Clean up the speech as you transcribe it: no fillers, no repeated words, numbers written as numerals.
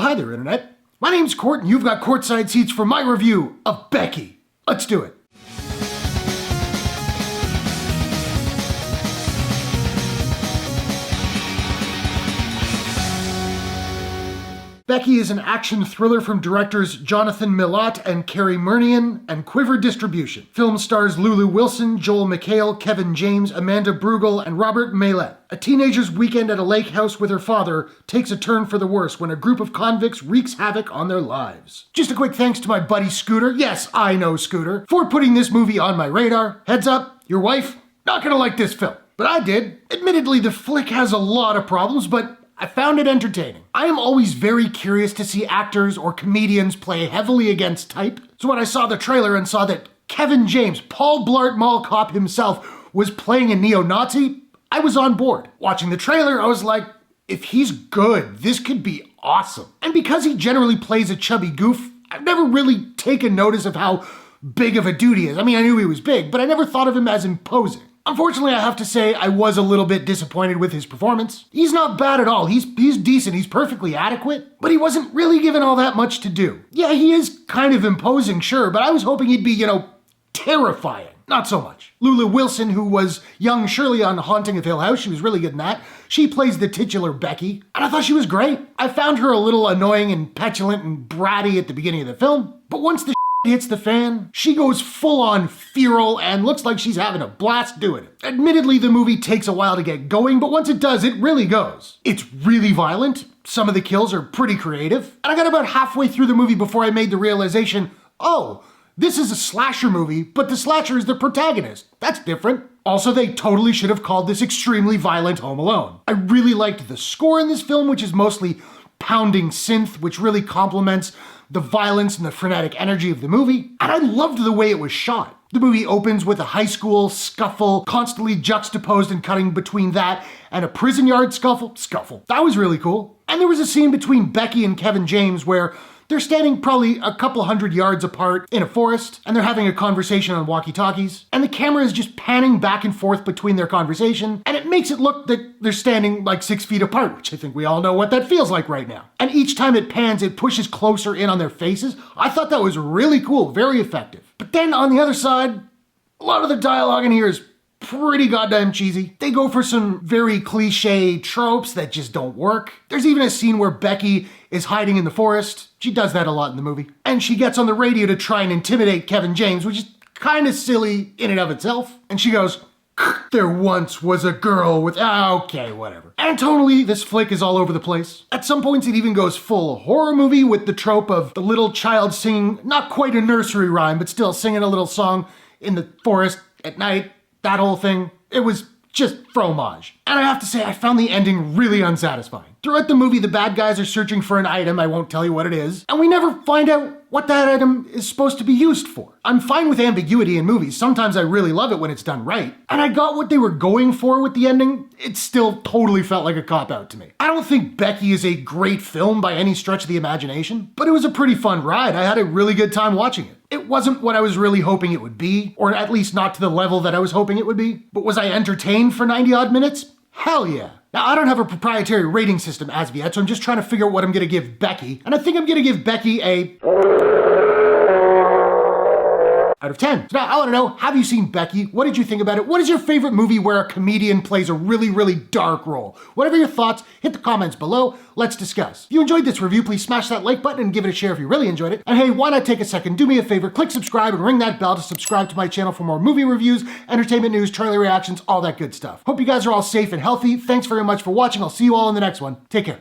hi there, Internet. My name's Court, and you've got courtside seats for my review of Becky. Let's do it. Becky is an action thriller from directors Jonathan Milott and Cary Murnion and Quiver Distribution. Film stars Lulu Wilson, Joel McHale, Kevin James, Amanda Brugel, and Robert Maillet. A teenager's weekend at a lake house with her father takes a turn for the worse when a group of convicts wreaks havoc on their lives. Just a quick thanks to my buddy Scooter, yes, I know Scooter, for putting this movie on my radar. Heads up, your wife, not gonna like this film. But I did. Admittedly, the flick has a lot of problems, but I found it entertaining. I am always very curious to see actors or comedians play heavily against type. So when I saw the trailer and saw that Kevin James, Paul Blart Mall Cop himself, was playing a neo-Nazi, I was on board. Watching the trailer, I was like, if he's good, this could be awesome. And because he generally plays a chubby goof, I've never really taken notice of how big of a dude he is. I mean, I knew he was big, but I never thought of him as imposing. Unfortunately, I have to say I was a little bit disappointed with his performance. He's not bad at all. He's decent. He's perfectly adequate, but he wasn't really given all that much to do. Yeah, he is kind of imposing, sure, but I was hoping he'd be, terrifying. Not so much. Lulu Wilson, who was young Shirley on Haunting of Hill House, she was really good in that. She plays the titular Becky, and I thought she was great. I found her a little annoying and petulant and bratty at the beginning of the film, but once the hits the fan, she goes full-on feral and looks like she's having a blast doing it. Admittedly, the movie takes a while to get going, but once it does, it really goes. It's really violent. Some of the kills are pretty creative. And I got about halfway through the movie before I made the realization, oh, this is a slasher movie, but the slasher is the protagonist. That's different. Also, they totally should have called this extremely violent Home Alone. I really liked the score in this film, which is mostly pounding synth, which really complements the violence and the frenetic energy of the movie. And I loved the way it was shot. The movie opens with a high school scuffle, constantly juxtaposed and cutting between that and a prison yard scuffle. That was really cool. And there was a scene between Becky and Kevin James where they're standing probably a couple hundred yards apart in a forest, and they're having a conversation on walkie-talkies, and the camera is just panning back and forth between their conversation, and it makes it look that they're standing like 6 feet apart, which I think we all know what that feels like right now. And each time it pans, it pushes closer in on their faces. I thought that was really cool, very effective. But then on the other side, a lot of the dialogue in here is pretty goddamn cheesy. They go for some very cliche tropes that just don't work. There's even a scene where Becky is hiding in the forest. She does that a lot in the movie. And she gets on the radio to try and intimidate Kevin James, which is kind of silly in and of itself. And she goes, there once was a girl with, okay, whatever. And totally, this flick is all over the place. At some points, it even goes full horror movie with the trope of the little child singing, not quite a nursery rhyme, but still singing a little song in the forest at night. That whole thing, it was just fromage. And I have to say, I found the ending really unsatisfying. Throughout the movie, the bad guys are searching for an item, I won't tell you what it is, and we never find out what that item is supposed to be used for. I'm fine with ambiguity in movies. Sometimes I really love it when it's done right. And I got what they were going for with the ending. It still totally felt like a cop-out to me. I don't think Becky is a great film by any stretch of the imagination, but it was a pretty fun ride. I had a really good time watching it. It wasn't what I was really hoping it would be, or at least not to the level that I was hoping it would be. But was I entertained for 90 odd minutes? Hell yeah. Now, I don't have a proprietary rating system as of yet, so I'm just trying to figure out what I'm gonna give Becky. And I think I'm gonna give Becky a out of 10. So now I wanna know, have you seen Becky? What did you think about it? What is your favorite movie where a comedian plays a really, really dark role? Whatever your thoughts, hit the comments below. Let's discuss. If you enjoyed this review, please smash that like button and give it a share if you really enjoyed it. And hey, why not take a second, do me a favor, click subscribe and ring that bell to subscribe to my channel for more movie reviews, entertainment news, trailer reactions, all that good stuff. Hope you guys are all safe and healthy. Thanks very much for watching. I'll see you all in the next one. Take care.